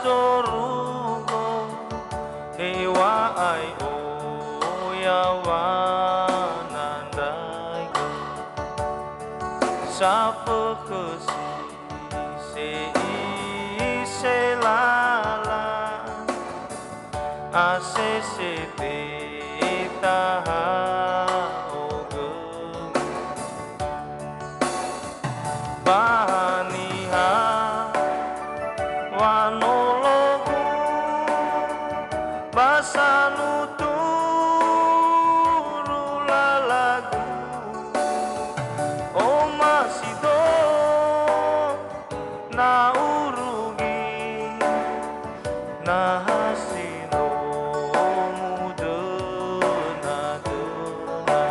zorugo hewa ai o ya wanandaigo sapa kesi se lala ase se te taha oge bahaniha wanologu basanu turu lalagu o masido na urugi na hasino mudena dena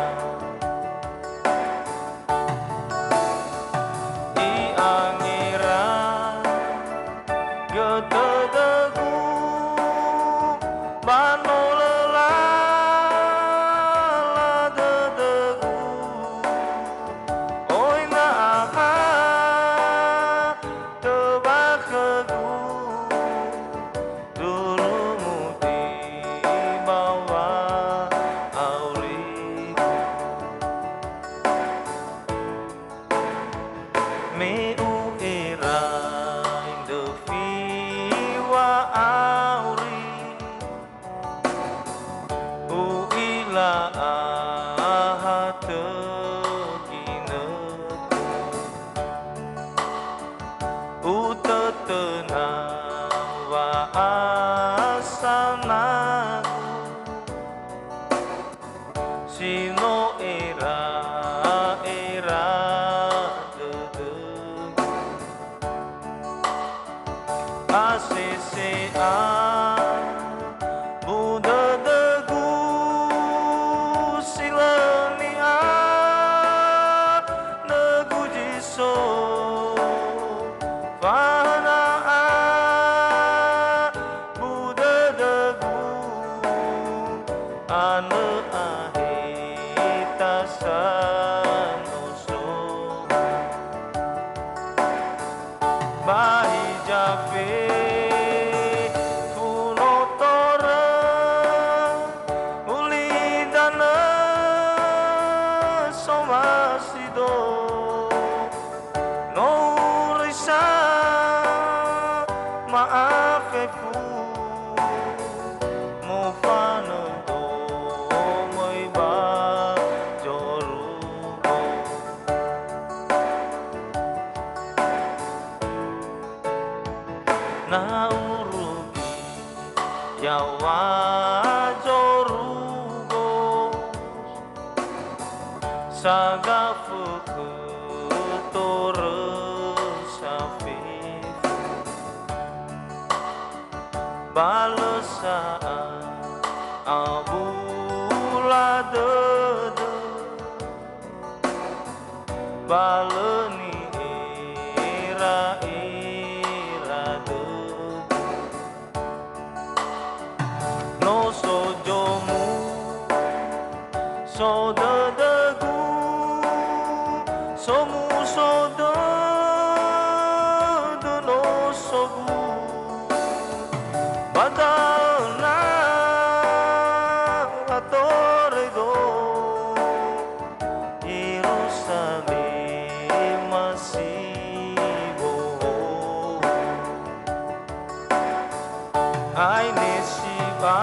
i angira gedegu manolela gedegu oi na aha tebakegu dulumu di bawah auriku me u era de fiwa auri u ila ahate kineku u tetena wa asanaku sino era dedegu ACCA Buddha degu silenia negu jiso fana Buddha degu ane ahita sanoso bahi jape funotore ulidana somasido no risa maafefu mofano do moi ba jorugo na urugi yawa zorugo saga fuku tore safifu balesa abula dede baleni ira no sojomu so dedegu somu sodo no sogu badana atoredo Yerusalem masibo ai nesiba